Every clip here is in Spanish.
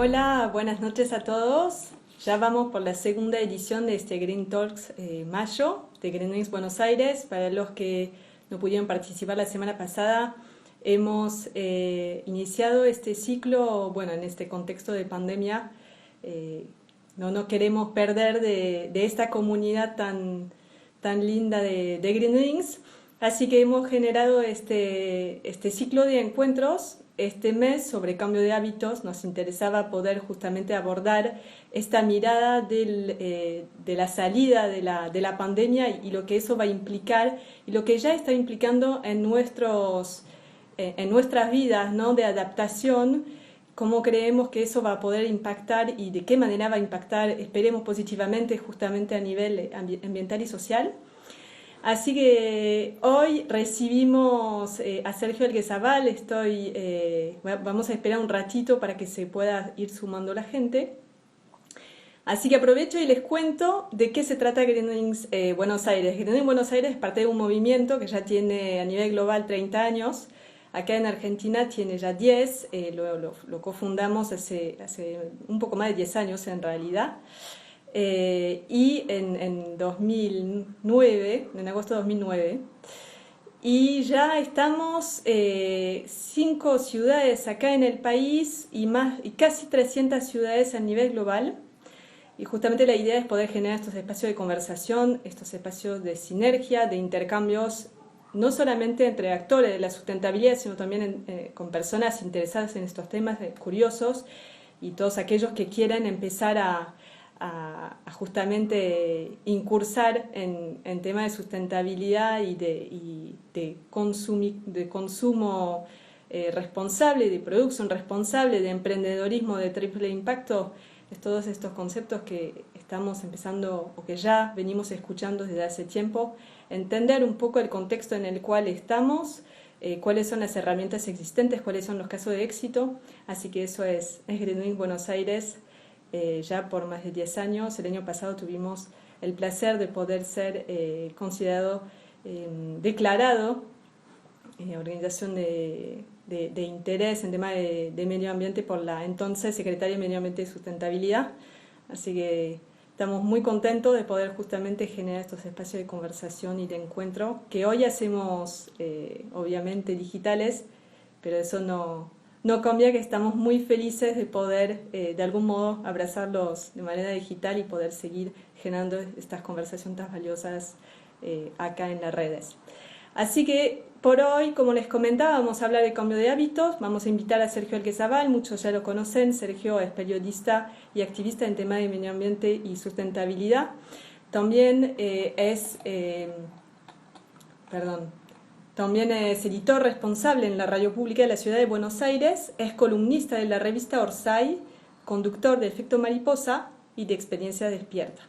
Hola, buenas noches a todos. Ya vamos por la segunda edición de este Green Talks Mayo de Green Wings Buenos Aires. Para los que no pudieron participar la semana pasada, hemos iniciado este ciclo, bueno, en este contexto de pandemia. No nos queremos perder de esta comunidad tan linda de Green Wings. Así que hemos generado este ciclo de encuentros este mes sobre cambio de hábitos. Nos interesaba poder justamente abordar esta mirada de la salida de la pandemia y lo que eso va a implicar y lo que ya está implicando en nuestras vidas, ¿no? De adaptación, cómo creemos que eso va a poder impactar y de qué manera va a impactar, esperemos positivamente, justamente a nivel ambiental y social. Así que hoy recibimos a Sergio Alguezabal. Vamos a esperar un ratito para que se pueda ir sumando la gente. Así que aprovecho y les cuento de qué se trata Green Wings Buenos Aires. Green Wings Buenos Aires es parte de un movimiento que ya tiene a nivel global 30 años. Acá en Argentina tiene ya 10, lo cofundamos hace un poco más de 10 años en realidad. Y en 2009, en agosto de 2009, y ya estamos 5 ciudades acá en el país y casi 300 ciudades a nivel global. Y justamente la idea es poder generar estos espacios de conversación, estos espacios de sinergia, de intercambios, no solamente entre actores de la sustentabilidad, sino también con personas interesadas en estos temas, curiosos, y todos aquellos que quieran empezar a justamente incursar en temas de sustentabilidad y de consumo responsable, de producción responsable, de emprendedorismo de triple impacto. Es todos estos conceptos que estamos empezando o que ya venimos escuchando desde hace tiempo, entender un poco el contexto en el cual estamos, cuáles son las herramientas existentes, cuáles son los casos de éxito. Así que eso es Green Wings Buenos Aires. Ya por más de 10 años. El año pasado tuvimos el placer de poder ser considerado, declarado organización de interés en tema de medio ambiente por la entonces Secretaria de Medio Ambiente y Sustentabilidad. Así que estamos muy contentos de poder justamente generar estos espacios de conversación y de encuentro que hoy hacemos obviamente digitales, pero eso no cambia que estamos muy felices de poder de algún modo abrazarlos de manera digital y poder seguir generando estas conversaciones tan valiosas acá en las redes. Así que por hoy, como les comentaba, vamos a hablar de cambio de hábitos. Vamos a invitar a Sergio Alguezabal, muchos ya lo conocen. Sergio es periodista y activista en temas de medio ambiente y sustentabilidad. También También es editor responsable en la radio pública de la ciudad de Buenos Aires, es columnista de la revista Orsay, conductor de Efecto Mariposa y de Experiencia Despierta.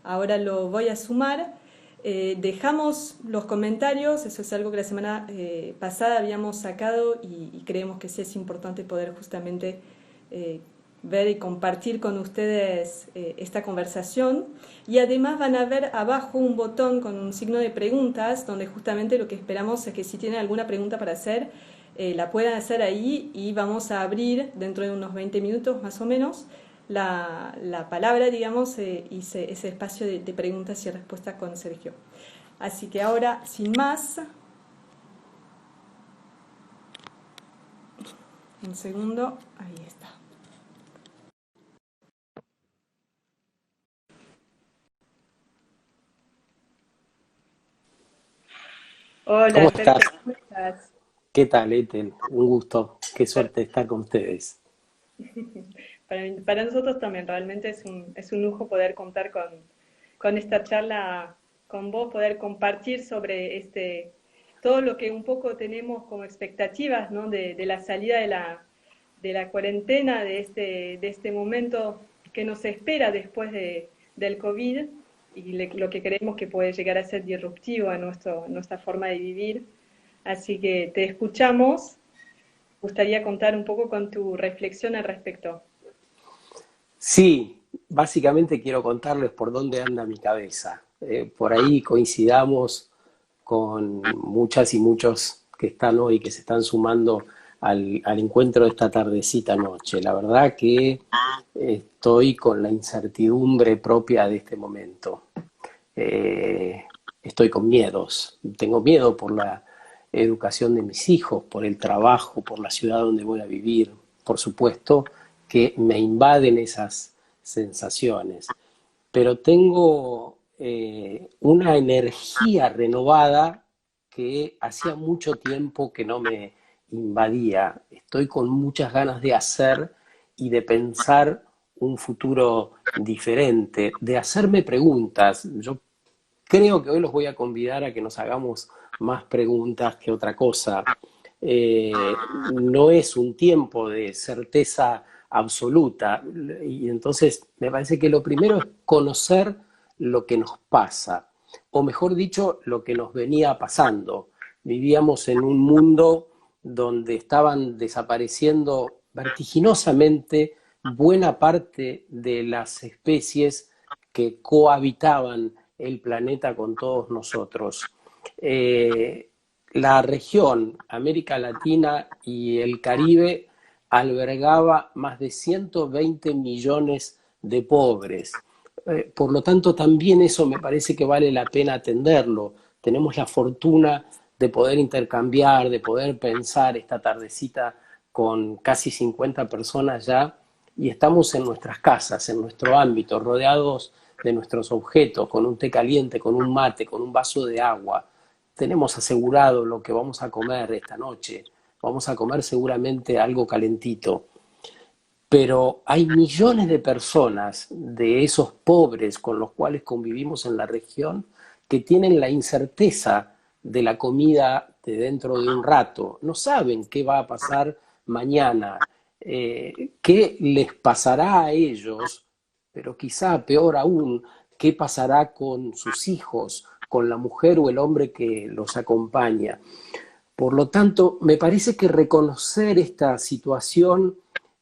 Ahora lo voy a sumar. Dejamos los comentarios, eso es algo que la semana pasada habíamos sacado y creemos que sí es importante poder justamente ver y compartir con ustedes esta conversación. Y además van a ver abajo un botón con un signo de preguntas, donde justamente lo que esperamos es que si tienen alguna pregunta para hacer, la puedan hacer ahí y vamos a abrir dentro de unos 20 minutos más o menos la palabra, digamos, y ese espacio de preguntas y respuestas con Sergio. Así que ahora, sin más, un segundo, ahí está. ¿Cómo Hola estás? Sergio, ¿cómo estás? ¿Qué tal, Ethel? Un gusto. Qué suerte estar con ustedes. Para nosotros también realmente es un lujo poder contar con esta charla con vos, poder compartir sobre todo lo que un poco tenemos como expectativas, ¿no? De la salida de la cuarentena, de este momento que nos espera después del COVID y lo que creemos que puede llegar a ser disruptivo a nuestra forma de vivir. Así que te escuchamos. Gustaría contar un poco con tu reflexión al respecto. Sí, básicamente quiero contarles por dónde anda mi cabeza. Por ahí coincidamos con muchas y muchos que están hoy, que se están sumando al encuentro de esta tardecita noche. La verdad que estoy con la incertidumbre propia de este momento. Eh, Estoy con miedos. Tengo miedo por la educación de mis hijos, por el trabajo, por la ciudad donde voy a vivir. Por supuesto que me invaden esas sensaciones, pero tengo una energía renovada que hacía mucho tiempo que no me invadía. Estoy con muchas ganas de hacer y de pensar un futuro diferente, de hacerme preguntas. Yo creo que hoy los voy a convidar a que nos hagamos más preguntas que otra cosa. No es un tiempo de certeza absoluta y entonces me parece que lo primero es conocer lo que nos pasa, o mejor dicho, lo que nos venía pasando. Vivíamos en un mundo donde estaban desapareciendo vertiginosamente buena parte de las especies que cohabitaban el planeta con todos nosotros. Eh, la región, América Latina y el Caribe, albergaba más de 120 millones de pobres. Por lo tanto, también eso me parece que vale la pena atenderlo. Tenemos la fortuna de poder intercambiar, de poder pensar esta tardecita con casi 50 personas ya, y estamos en nuestras casas, en nuestro ámbito, rodeados de nuestros objetos, con un té caliente, con un mate, con un vaso de agua. Tenemos asegurado lo que vamos a comer esta noche. Vamos a comer seguramente algo calentito. Pero hay millones de personas, de esos pobres con los cuales convivimos en la región, que tienen la incerteza de la comida de dentro de un rato. No saben qué va a pasar mañana, qué les pasará a ellos, pero quizá peor aún, qué pasará con sus hijos, con la mujer o el hombre que los acompaña. Por lo tanto, me parece que reconocer esta situación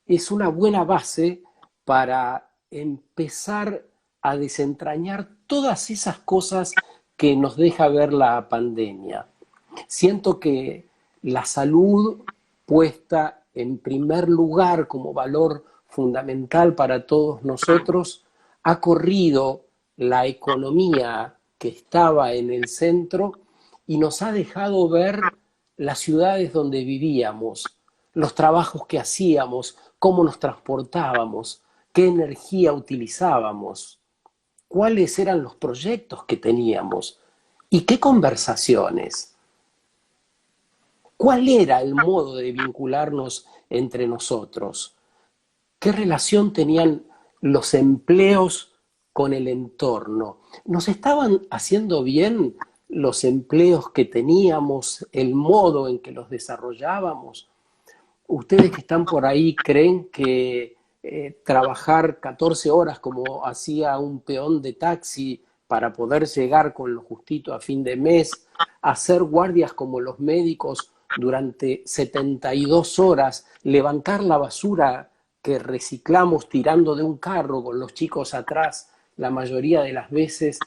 es una buena base para empezar a desentrañar todas esas cosas que nos deja ver la pandemia. Siento que la salud puesta en primer lugar como valor fundamental para todos nosotros ha corrido la economía que estaba en el centro y nos ha dejado ver las ciudades donde vivíamos, los trabajos que hacíamos, cómo nos transportábamos, qué energía utilizábamos, cuáles eran los proyectos que teníamos y qué conversaciones. ¿Cuál era el modo de vincularnos entre nosotros? ¿Qué relación tenían los empleos con el entorno? ¿Nos estaban haciendo bien los empleos que teníamos, el modo en que los desarrollábamos? ¿Ustedes que están por ahí creen que trabajar 14 horas como hacía un peón de taxi para poder llegar con lo justito a fin de mes, hacer guardias como los médicos durante 72 horas, levantar la basura que reciclamos tirando de un carro con los chicos atrás, la mayoría de las veces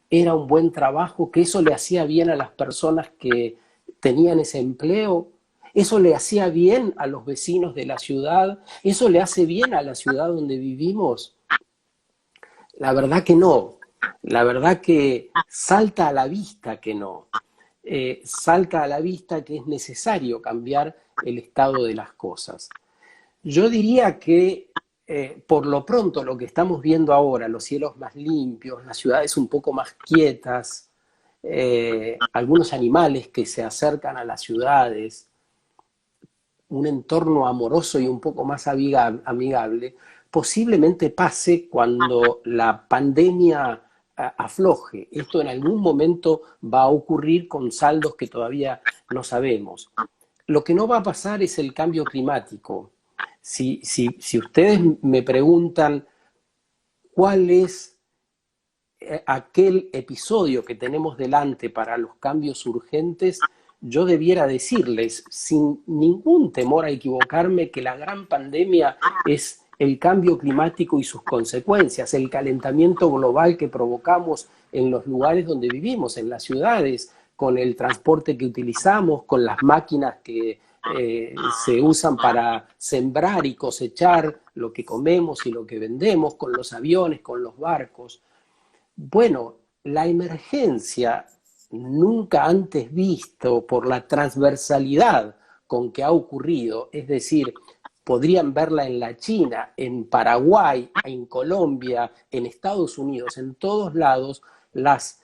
era un buen trabajo, que eso le hacía bien a las personas que tenían ese empleo? ¿Eso le hacía bien a los vecinos de la ciudad? ¿Eso le hace bien a la ciudad donde vivimos? La verdad que no. La verdad que salta a la vista que no. Salta a la vista que es necesario cambiar el estado de las cosas. Yo diría que por lo pronto lo que estamos viendo ahora, los cielos más limpios, las ciudades un poco más quietas, algunos animales que se acercan a las ciudades, un entorno amoroso y un poco más amigable, posiblemente pase cuando la pandemia afloje. Esto en algún momento va a ocurrir con saldos que todavía no sabemos. Lo que no va a pasar es el cambio climático. Si ustedes me preguntan cuál es aquel episodio que tenemos delante para los cambios urgentes, yo debiera decirles, sin ningún temor a equivocarme, que la gran pandemia es el cambio climático y sus consecuencias, el calentamiento global que provocamos en los lugares donde vivimos, en las ciudades, con el transporte que utilizamos, con las máquinas que se usan para sembrar y cosechar lo que comemos y lo que vendemos, con los aviones, con los barcos. Bueno, la emergencia nunca antes visto por la transversalidad con que ha ocurrido, es decir, podrían verla en la China, en Paraguay, en Colombia, en Estados Unidos, en todos lados, las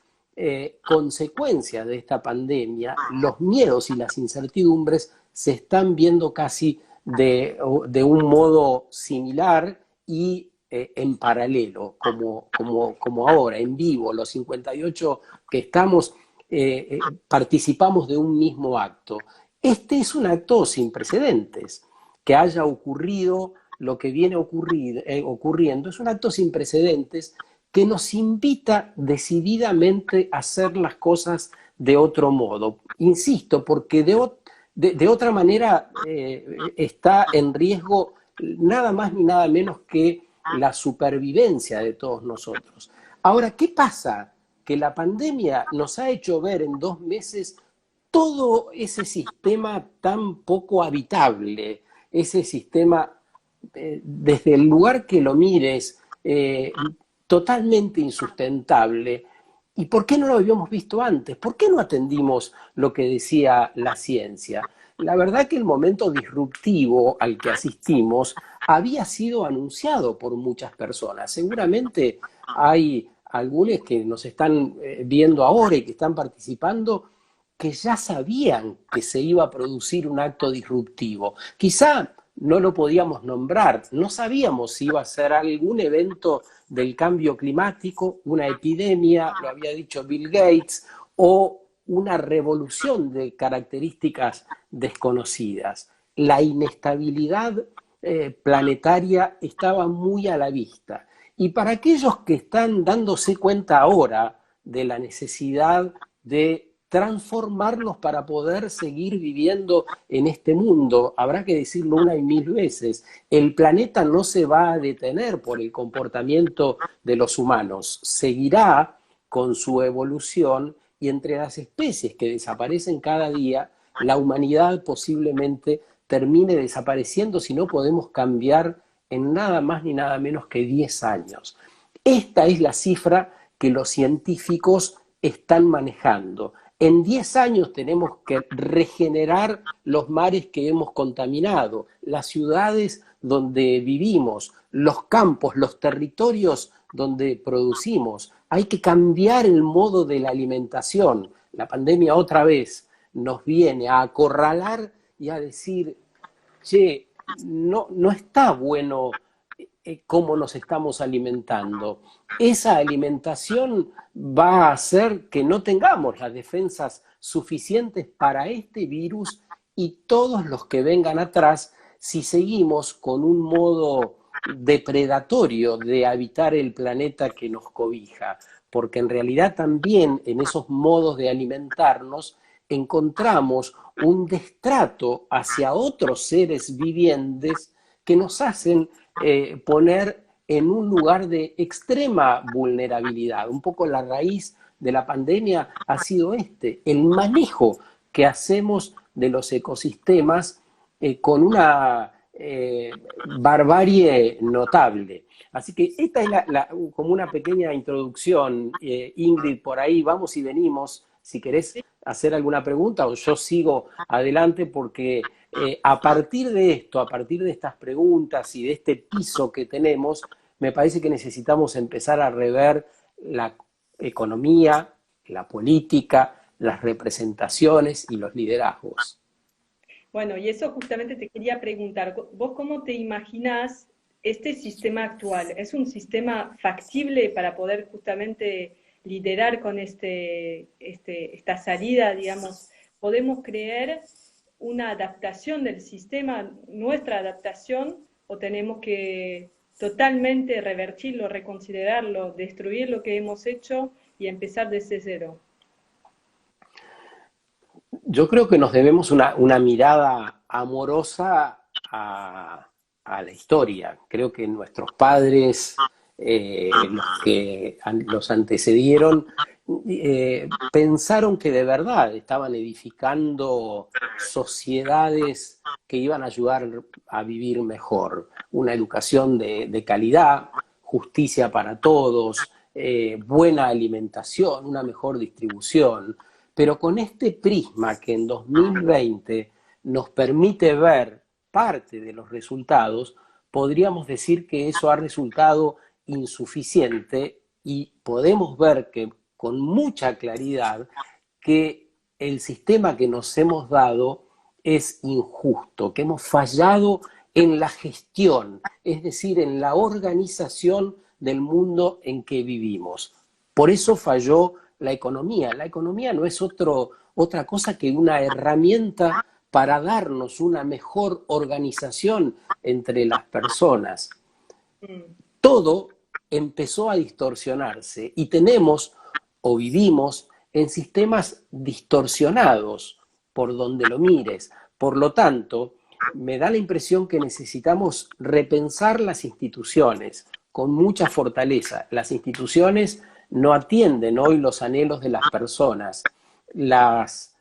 consecuencias de esta pandemia, los miedos y las incertidumbres se están viendo casi de un modo similar y en paralelo, como ahora, en vivo, los 58 que estamos, participamos de un mismo acto. Este es un acto sin precedentes. Que haya ocurrido lo que viene ocurriendo, es un acto sin precedentes que nos invita decididamente a hacer las cosas de otro modo. Insisto, porque de otra manera está en riesgo nada más ni nada menos que la supervivencia de todos nosotros. Ahora, ¿qué pasa? Que la pandemia nos ha hecho ver en 2 meses todo ese sistema tan poco habitable, ese sistema, desde el lugar que lo mires, totalmente insustentable. ¿Y por qué no lo habíamos visto antes? ¿Por qué no atendimos lo que decía la ciencia? La verdad que el momento disruptivo al que asistimos había sido anunciado por muchas personas. Seguramente hay algunos que nos están viendo ahora y que están participando que ya sabían que se iba a producir un acto disruptivo. Quizá no lo podíamos nombrar, no sabíamos si iba a ser algún evento del cambio climático, una epidemia, lo había dicho Bill Gates, o una revolución de características desconocidas. La inestabilidad planetaria estaba muy a la vista. Y para aquellos que están dándose cuenta ahora de la necesidad de transformarnos para poder seguir viviendo en este mundo, habrá que decirlo una y mil veces, el planeta no se va a detener por el comportamiento de los humanos, seguirá con su evolución y entre las especies que desaparecen cada día, la humanidad posiblemente termine desapareciendo si no podemos cambiar en nada más ni nada menos que 10 años. Esta es la cifra que los científicos están manejando. En 10 años tenemos que regenerar los mares que hemos contaminado, las ciudades donde vivimos, los campos, los territorios donde producimos. Hay que cambiar el modo de la alimentación. La pandemia otra vez nos viene a acorralar y a decir, che, no está bueno cómo nos estamos alimentando. Esa alimentación va a hacer que no tengamos las defensas suficientes para este virus y todos los que vengan atrás si seguimos con un modo depredatorio de habitar el planeta que nos cobija, porque en realidad también en esos modos de alimentarnos encontramos un destrato hacia otros seres vivientes que nos hacen poner en un lugar de extrema vulnerabilidad. Un poco la raíz de la pandemia ha sido el manejo que hacemos de los ecosistemas con una barbarie notable. Así que esta es como una pequeña introducción, Ingrid, por ahí vamos y venimos, si querés hacer alguna pregunta o yo sigo adelante porque a partir de esto, a partir de estas preguntas y de este piso que tenemos, me parece que necesitamos empezar a rever la economía, la política, las representaciones y los liderazgos. Bueno, y eso justamente te quería preguntar, ¿vos cómo te imaginás este sistema actual? ¿Es un sistema factible para poder justamente liderar con esta salida, digamos? ¿Podemos creer una adaptación del sistema, nuestra adaptación, o tenemos que totalmente revertirlo, reconsiderarlo, destruir lo que hemos hecho y empezar desde cero? Yo creo que nos debemos una mirada amorosa a la historia. Creo que nuestros padres los que los antecedieron, pensaron que de verdad estaban edificando sociedades que iban a ayudar a vivir mejor, una educación de calidad, justicia para todos, buena alimentación, una mejor distribución, pero con este prisma que en 2020 nos permite ver parte de los resultados, podríamos decir que eso ha resultado insuficiente y podemos ver que con mucha claridad que el sistema que nos hemos dado es injusto, que hemos fallado en la gestión, es decir, en la organización del mundo en que vivimos. Por eso falló la economía. La economía no es otra cosa que una herramienta para darnos una mejor organización entre las personas. Todo empezó a distorsionarse y tenemos o vivimos en sistemas distorsionados por donde lo mires. Por lo tanto, me da la impresión que necesitamos repensar las instituciones con mucha fortaleza. Las instituciones no atienden hoy los anhelos de las personas. Las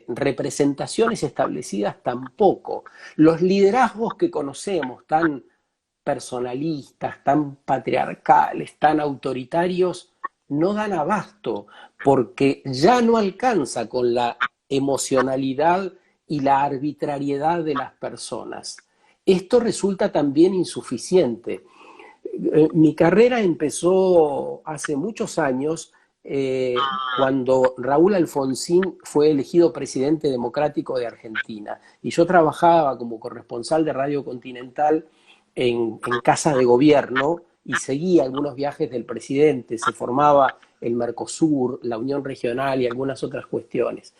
representaciones establecidas tampoco. Los liderazgos que conocemos, tan personalistas, tan patriarcales, tan autoritarios, no dan abasto porque ya no alcanza con la emocionalidad y la arbitrariedad de las personas. Esto resulta también insuficiente. Mi carrera empezó hace muchos años cuando Raúl Alfonsín fue elegido presidente democrático de Argentina. Y yo trabajaba como corresponsal de Radio Continental en casa de gobierno y seguía algunos viajes del presidente, se formaba el Mercosur, la Unión Regional y algunas otras cuestiones.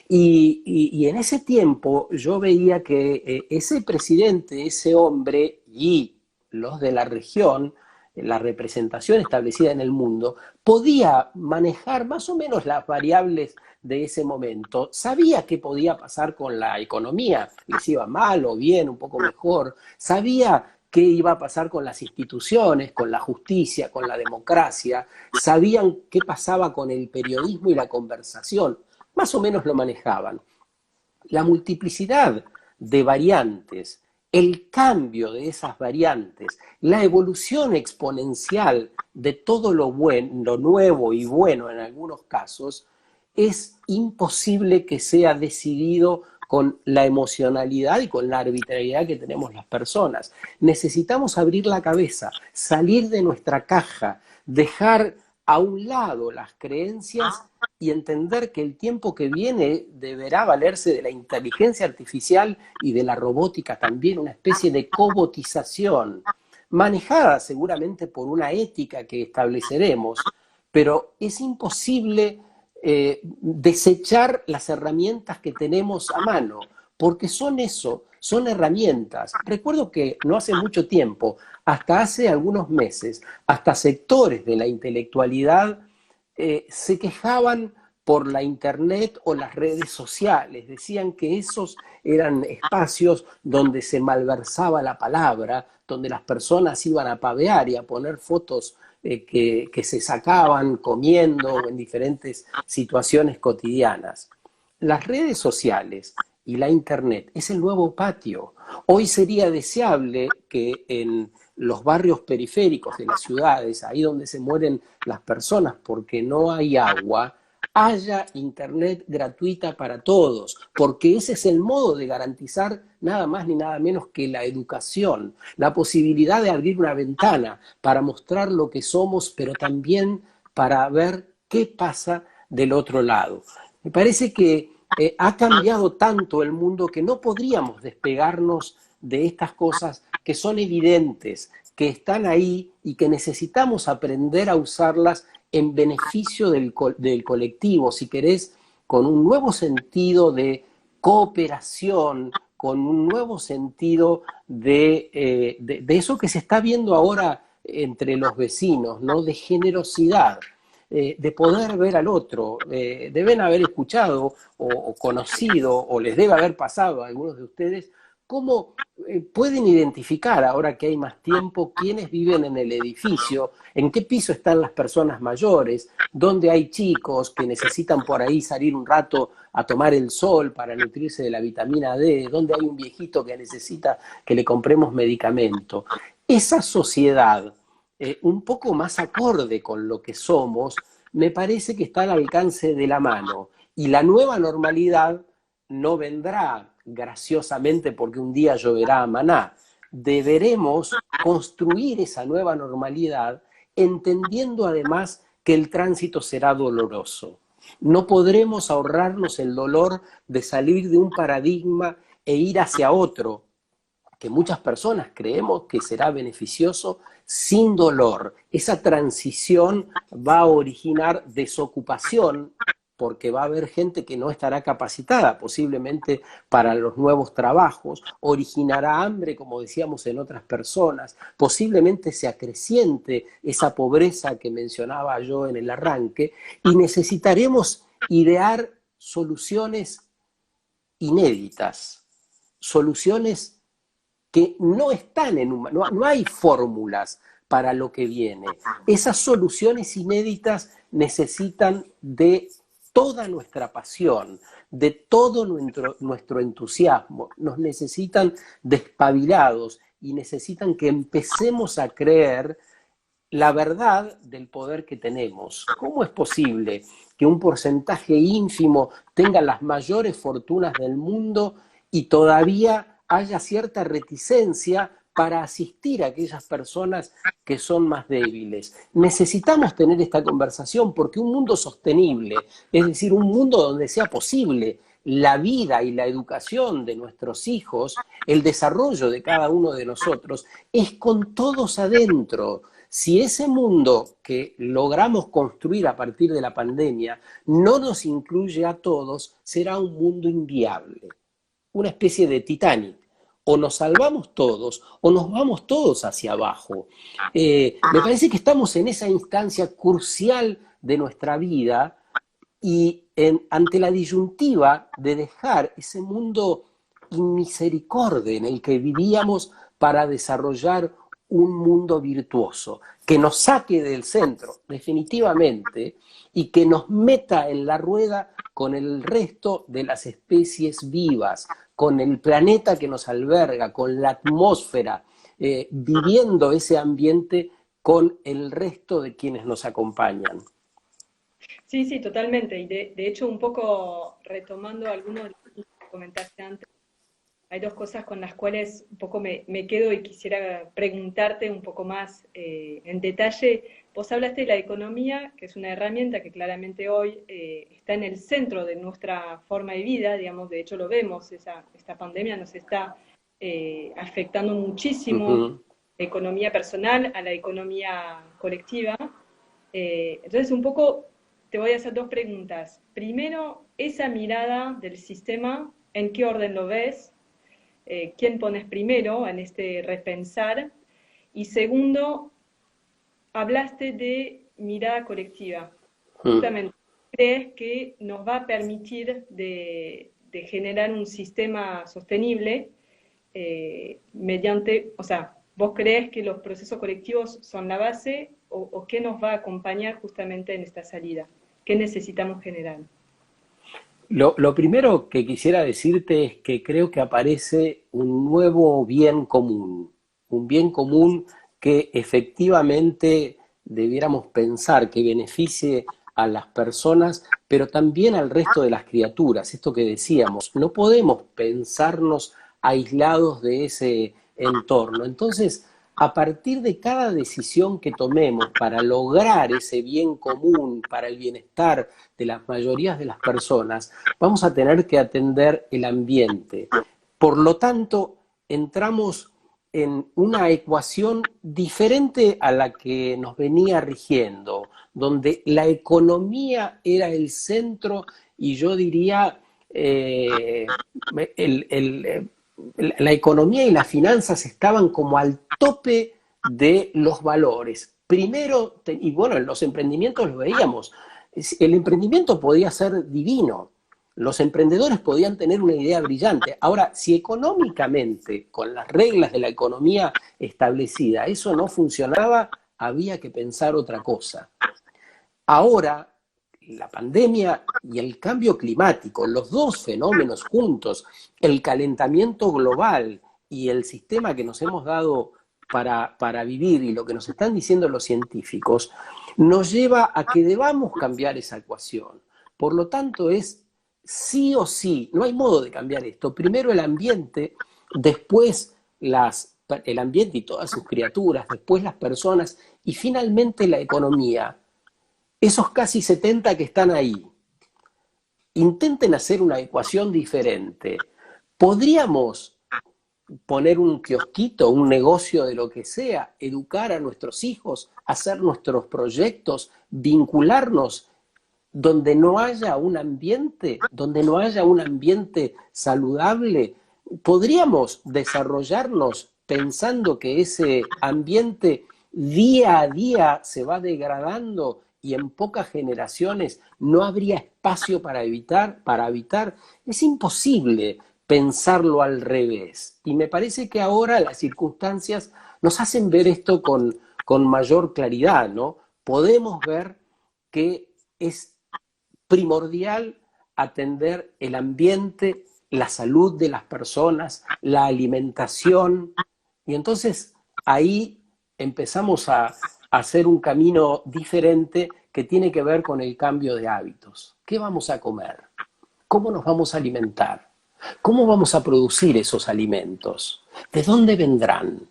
Y en ese tiempo yo veía que ese presidente, ese hombre y los de la región, la representación establecida en el mundo, podía manejar más o menos las variables de ese momento. Sabía qué podía pasar con la economía, les iba mal o bien, un poco mejor. Sabía qué iba a pasar con las instituciones, con la justicia, con la democracia. Sabían qué pasaba con el periodismo y la conversación. Más o menos lo manejaban. La multiplicidad de variantes, el cambio de esas variantes, la evolución exponencial de todo lo bueno, lo nuevo y bueno en algunos casos, es imposible que sea decidido con la emocionalidad y con la arbitrariedad que tenemos las personas. Necesitamos abrir la cabeza, salir de nuestra caja, dejar a un lado las creencias y entender que el tiempo que viene deberá valerse de la inteligencia artificial y de la robótica también, una especie de cobotización, manejada seguramente por una ética que estableceremos, pero es imposible desechar las herramientas que tenemos a mano, porque son eso, son herramientas. Recuerdo que no hace mucho tiempo, hasta hace algunos meses, hasta sectores de la intelectualidad se quejaban por la internet o las redes sociales, decían que esos eran espacios donde se malversaba la palabra, donde las personas iban a pavear y a poner fotos que se sacaban comiendo en diferentes situaciones cotidianas. Las redes sociales y la internet es el nuevo patio. Hoy sería deseable que en los barrios periféricos de las ciudades, ahí donde se mueren las personas porque no hay agua, haya internet gratuita para todos, porque ese es el modo de garantizar nada más ni nada menos que la educación, la posibilidad de abrir una ventana para mostrar lo que somos, pero también para ver qué pasa del otro lado. Me parece que ha cambiado tanto el mundo que no podríamos despegarnos de estas cosas que son evidentes, que están ahí y que necesitamos aprender a usarlas en beneficio del colectivo, si querés, con un nuevo sentido de cooperación, con un nuevo sentido de eso que se está viendo ahora entre los vecinos, ¿no? De generosidad, de poder ver al otro. Deben haber escuchado o conocido, o les debe haber pasado a algunos de ustedes, cómo pueden identificar, ahora que hay más tiempo, quiénes viven en el edificio, en qué piso están las personas mayores, dónde hay chicos que necesitan por ahí salir un rato a tomar el sol para nutrirse de la vitamina D, dónde hay un viejito que necesita que le compremos medicamento. Esa sociedad, un poco más acorde con lo que somos, me parece que está al alcance de la mano. Y la nueva normalidad no vendrá graciosamente porque un día lloverá a maná. Deberemos construir esa nueva normalidad entendiendo además que el tránsito será doloroso. No podremos ahorrarnos el dolor de salir de un paradigma e ir hacia otro, que muchas personas creemos que será beneficioso sin dolor. Esa transición va a originar desocupación porque va a haber gente que no estará capacitada posiblemente para los nuevos trabajos, originará hambre, como decíamos en otras personas, posiblemente se acreciente esa pobreza que mencionaba yo en el arranque, y necesitaremos idear soluciones inéditas, soluciones que no están no hay fórmulas para lo que viene. Esas soluciones inéditas necesitan de toda nuestra pasión, de todo nuestro entusiasmo, nos necesitan despabilados y necesitan que empecemos a creer la verdad del poder que tenemos. ¿Cómo es posible que un porcentaje ínfimo tenga las mayores fortunas del mundo y todavía haya cierta reticencia para asistir a aquellas personas que son más débiles? Necesitamos tener esta conversación porque un mundo sostenible, es decir, un mundo donde sea posible la vida y la educación de nuestros hijos, el desarrollo de cada uno de nosotros, es con todos adentro. Si ese mundo que logramos construir a partir de la pandemia no nos incluye a todos, será un mundo inviable, una especie de Titanic. O nos salvamos todos o nos vamos todos hacia abajo. Me parece que estamos en esa instancia crucial de nuestra vida y ante la disyuntiva de dejar ese mundo inmisericorde en el que vivíamos para desarrollar un mundo virtuoso, que nos saque del centro definitivamente y que nos meta en la rueda con el resto de las especies vivas, con el planeta que nos alberga, con la atmósfera, viviendo ese ambiente con el resto de quienes nos acompañan. Sí, sí, totalmente. Y de hecho, un poco retomando algunos de los que comentaste antes, hay dos cosas con las cuales un poco me quedo y quisiera preguntarte un poco más en detalle. Vos hablaste de la economía, que es una herramienta que claramente hoy está en el centro de nuestra forma de vida, digamos, de hecho lo vemos, esta pandemia nos está afectando muchísimo la economía personal a la economía colectiva. Entonces, un poco te voy a hacer dos preguntas. Primero, esa mirada del sistema, ¿en qué orden lo ves? ¿Quién pones primero en este repensar? Y segundo, hablaste de mirada colectiva. Justamente, ¿crees que nos va a permitir de generar un sistema sostenible mediante, o sea, vos crees que los procesos colectivos son la base o qué nos va a acompañar justamente en esta salida? ¿Qué necesitamos generar? Lo primero que quisiera decirte es que creo que aparece un nuevo bien común, un bien común que efectivamente debiéramos pensar que beneficie a las personas, pero también al resto de las criaturas. Esto que decíamos, no podemos pensarnos aislados de ese entorno. Entonces, a partir de cada decisión que tomemos para lograr ese bien común, para el bienestar de las mayorías de las personas, vamos a tener que atender el ambiente. Por lo tanto, entramos en una ecuación diferente a la que nos venía rigiendo, donde la economía era el centro y yo diría la economía y las finanzas estaban como al tope de los valores. Primero, y bueno, en los emprendimientos lo veíamos, el emprendimiento podía ser divino, Los emprendedores podían tener una idea brillante. Ahora, si económicamente, con las reglas de la economía establecida, eso no funcionaba, había que pensar otra cosa. Ahora, la pandemia y el cambio climático, los dos fenómenos juntos, el calentamiento global y el sistema que nos hemos dado para vivir y lo que nos están diciendo los científicos, nos lleva a que debamos cambiar esa ecuación. Por lo tanto, es sí o sí, no hay modo de cambiar esto. Primero el ambiente, después el ambiente y todas sus criaturas, después las personas y finalmente la economía. Esos casi 70 que están ahí, intenten hacer una ecuación diferente. ¿Podríamos poner un kiosquito, un negocio de lo que sea, educar a nuestros hijos, hacer nuestros proyectos, vincularnos donde no haya un ambiente, saludable? ¿Podríamos desarrollarnos pensando que ese ambiente día a día se va degradando y en pocas generaciones no habría espacio para habitar? Es imposible pensarlo al revés. Y me parece que ahora las circunstancias nos hacen ver esto con mayor claridad, ¿no? Podemos ver que es primordial atender el ambiente, la salud de las personas, la alimentación, y entonces ahí empezamos a hacer un camino diferente que tiene que ver con el cambio de hábitos. ¿Qué vamos a comer? ¿Cómo nos vamos a alimentar? ¿Cómo vamos a producir esos alimentos? ¿De dónde vendrán?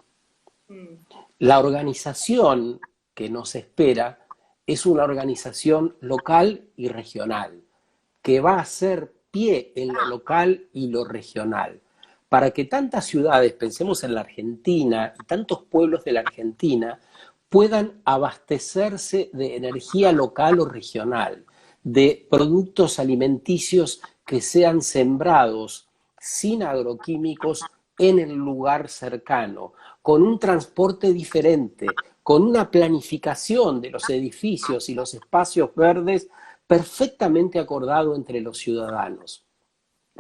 La organización que nos espera es una organización local y regional, que va a hacer pie en lo local y lo regional, para que tantas ciudades, pensemos en la Argentina, y tantos pueblos de la Argentina, puedan abastecerse de energía local o regional, de productos alimenticios que sean sembrados sin agroquímicos en el lugar cercano, con un transporte diferente, con una planificación de los edificios y los espacios verdes perfectamente acordado entre los ciudadanos.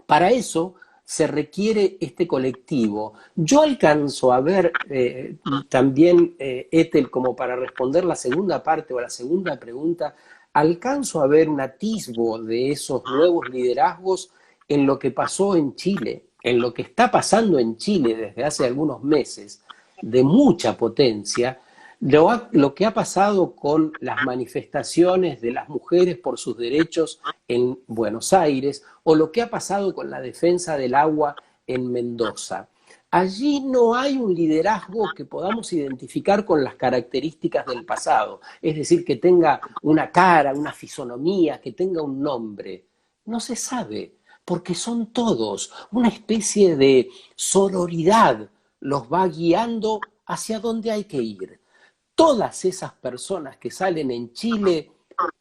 Para eso se requiere este colectivo. Yo alcanzo a ver también, Ethel, como para responder la segunda parte o la segunda pregunta, alcanzo a ver un atisbo de esos nuevos liderazgos en lo que pasó en Chile, en lo que está pasando en Chile desde hace algunos meses, de mucha potencia. Lo que ha pasado con las manifestaciones de las mujeres por sus derechos en Buenos Aires, o lo que ha pasado con la defensa del agua en Mendoza. Allí no hay un liderazgo que podamos identificar con las características del pasado, es decir, que tenga una cara, una fisonomía, que tenga un nombre. No se sabe, porque son todos, una especie de sororidad los va guiando hacia donde hay que ir. Todas esas personas que salen en Chile,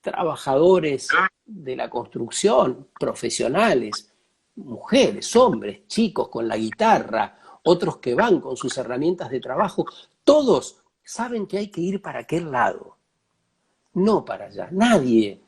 trabajadores de la construcción, profesionales, mujeres, hombres, chicos con la guitarra, otros que van con sus herramientas de trabajo, todos saben que hay que ir para aquel lado, no para allá. Nadie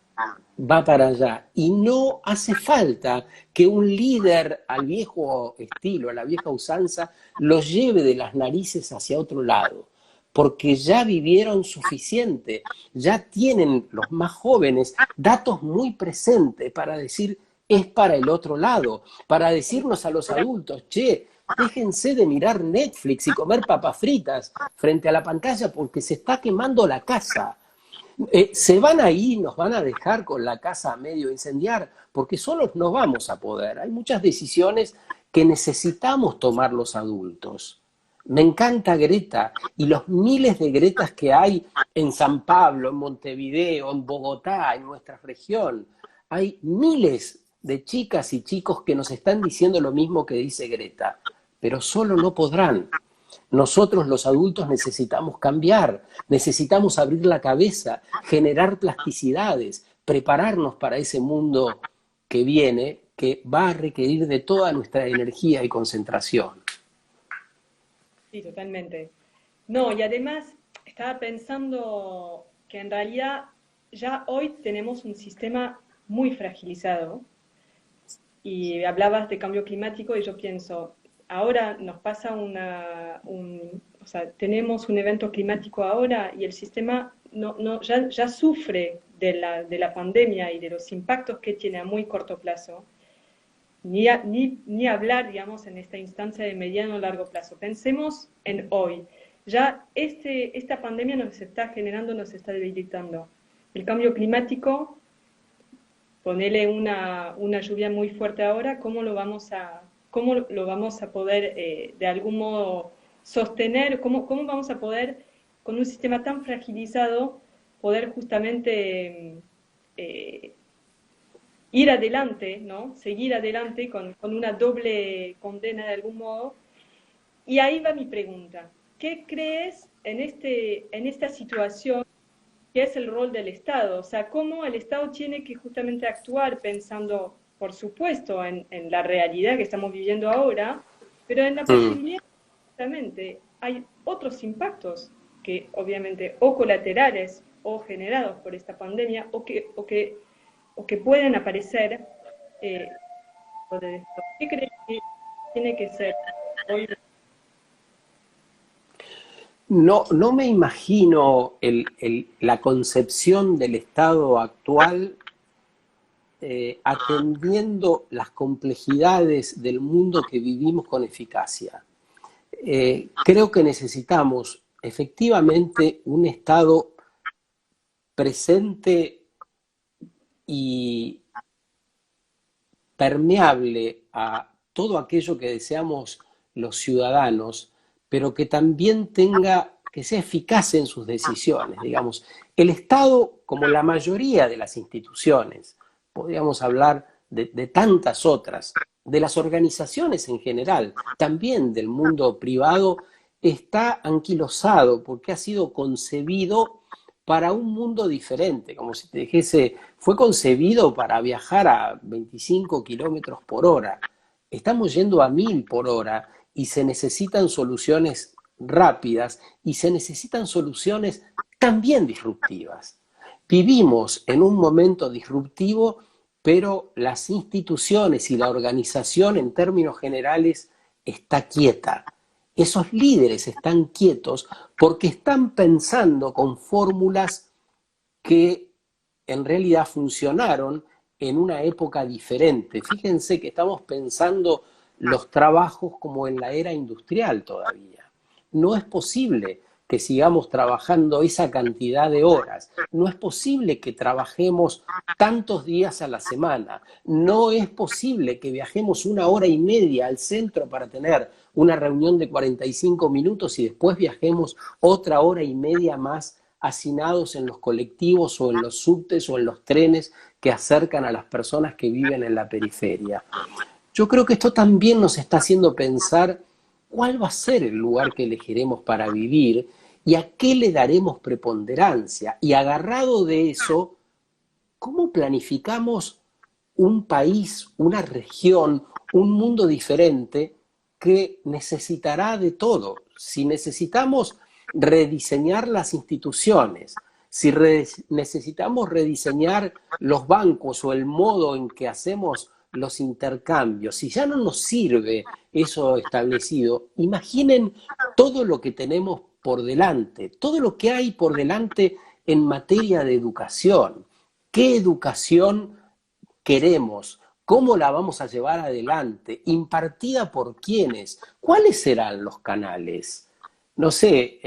va para allá. Y no hace falta que un líder al viejo estilo, a la vieja usanza, los lleve de las narices hacia otro lado, porque ya vivieron suficiente, ya tienen los más jóvenes datos muy presentes para decir es para el otro lado, para decirnos a los adultos, che, déjense de mirar Netflix y comer papas fritas frente a la pantalla porque se está quemando la casa. Se van ahí, nos van a dejar con la casa a medio incendiar, porque solos no vamos a poder. Hay muchas decisiones que necesitamos tomar los adultos. Me encanta Greta y los miles de Gretas que hay en San Pablo, en Montevideo, en Bogotá, en nuestra región. Hay miles de chicas y chicos que nos están diciendo lo mismo que dice Greta, pero solo no podrán. Nosotros los adultos necesitamos cambiar, necesitamos abrir la cabeza, generar plasticidades, prepararnos para ese mundo que viene, que va a requerir de toda nuestra energía y concentración. Sí, totalmente. No, y además estaba pensando que en realidad ya hoy tenemos un sistema muy fragilizado Y hablabas de cambio climático y yo pienso, ahora nos pasa o sea, tenemos un evento climático ahora y el sistema ya sufre de la pandemia y de los impactos que tiene a muy corto plazo. Ni hablar, digamos, en esta instancia de mediano o largo plazo. Pensemos en hoy. Ya esta pandemia nos está generando, nos está debilitando. El cambio climático, ponerle una lluvia muy fuerte ahora, cómo lo vamos a poder de algún modo sostener? ¿Cómo vamos a poder, con un sistema tan fragilizado, poder justamente ir adelante, ¿no? Seguir adelante con una doble condena de algún modo? Y ahí va mi pregunta. ¿Qué crees en esta situación que es el rol del Estado? O sea, cómo el Estado tiene que justamente actuar pensando, por supuesto, en la realidad que estamos viviendo ahora, pero en la posibilidad, justamente, hay otros impactos que obviamente o colaterales o generados por esta pandemia o que pueden aparecer. eh, ¿Qué crees que tiene que ser hoy? No, no me imagino la concepción del Estado actual atendiendo las complejidades del mundo que vivimos con eficacia. Creo que necesitamos efectivamente un Estado presente y permeable a todo aquello que deseamos los ciudadanos, pero que también que sea eficaz en sus decisiones. Digamos, el Estado, como la mayoría de las instituciones, podríamos hablar de tantas otras, de las organizaciones en general, también del mundo privado, está anquilosado porque ha sido concebido para un mundo diferente, como si te dijese, fue concebido para viajar a 25 kilómetros por hora. Estamos yendo a 1000 por hora y se necesitan soluciones rápidas y se necesitan soluciones también disruptivas. Vivimos en un momento disruptivo, pero las instituciones y la organización en términos generales está quieta. Esos líderes están quietos porque están pensando con fórmulas que en realidad funcionaron en una época diferente. Fíjense que estamos pensando los trabajos como en la era industrial todavía. No es posible que sigamos trabajando esa cantidad de horas. No es posible que trabajemos tantos días a la semana. No es posible que viajemos 1 hora y media al centro para tener una reunión de 45 minutos y después viajemos otra 1 hora y media más hacinados en los colectivos o en los subtes o en los trenes que acercan a las personas que viven en la periferia. Yo creo que esto también nos está haciendo pensar cuál va a ser el lugar que elegiremos para vivir y a qué le daremos preponderancia. Y agarrado de eso, ¿cómo planificamos un país, una región, un mundo diferente que necesitará de todo? Si necesitamos rediseñar las instituciones, si necesitamos rediseñar los bancos o el modo en que hacemos los intercambios, si ya no nos sirve eso establecido, imaginen todo lo que tenemos por delante, todo lo que hay por delante en materia de educación. ¿Qué educación queremos? ¿Cómo la vamos a llevar adelante? ¿Impartida por quiénes? ¿Cuáles serán los canales? No sé,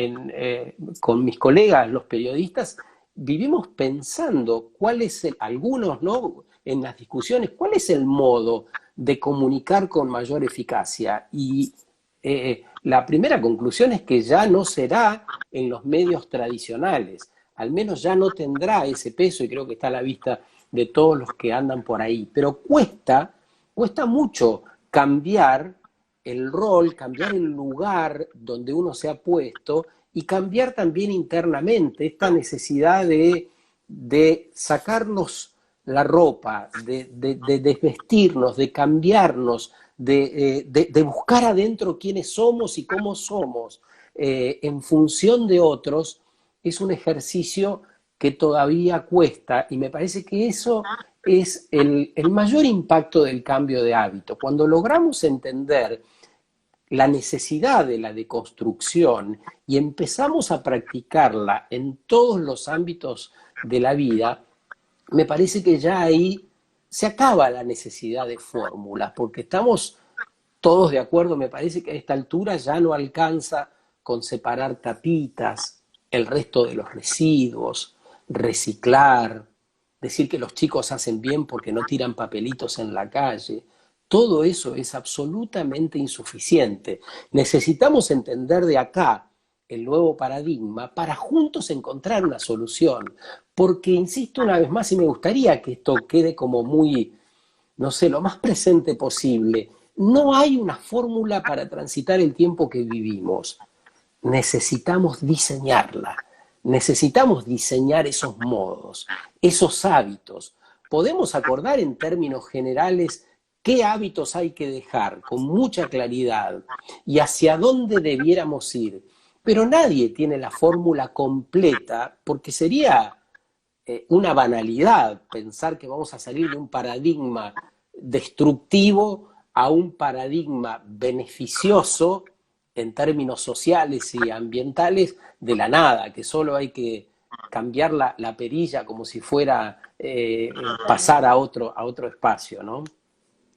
con mis colegas, los periodistas, vivimos pensando cuál es algunos, ¿no? En las discusiones, cuál es el modo de comunicar con mayor eficacia. Y la primera conclusión es que ya no será en los medios tradicionales, al menos ya no tendrá ese peso y creo que está a la vista de todos los que andan por ahí. Pero cuesta mucho cambiar el rol, cambiar el lugar donde uno se ha puesto y cambiar también internamente esta necesidad de sacarnos la ropa, de desvestirnos, de cambiarnos, de buscar adentro quiénes somos y cómo somos en función de otros, es un ejercicio que todavía cuesta y me parece que eso es el mayor impacto del cambio de hábito. Cuando logramos entender la necesidad de la deconstrucción y empezamos a practicarla en todos los ámbitos de la vida, me parece que ya ahí se acaba la necesidad de fórmulas, porque estamos todos de acuerdo, me parece que a esta altura ya no alcanza con separar tapitas, el resto de los residuos, reciclar, decir que los chicos hacen bien porque no tiran papelitos en la calle. Todo eso es absolutamente insuficiente. Necesitamos entender de acá el nuevo paradigma para juntos encontrar una solución. Porque, insisto una vez más, y me gustaría que esto quede como muy, no sé, lo más presente posible, no hay una fórmula para transitar el tiempo que vivimos. Necesitamos diseñarla. Necesitamos diseñar esos modos, esos hábitos. Podemos acordar en términos generales qué hábitos hay que dejar con mucha claridad y hacia dónde debiéramos ir. Pero nadie tiene la fórmula completa porque sería una banalidad pensar que vamos a salir de un paradigma destructivo a un paradigma beneficioso en términos sociales y ambientales de la nada, que solo hay que cambiar la perilla como si fuera pasar a otro espacio, ¿no?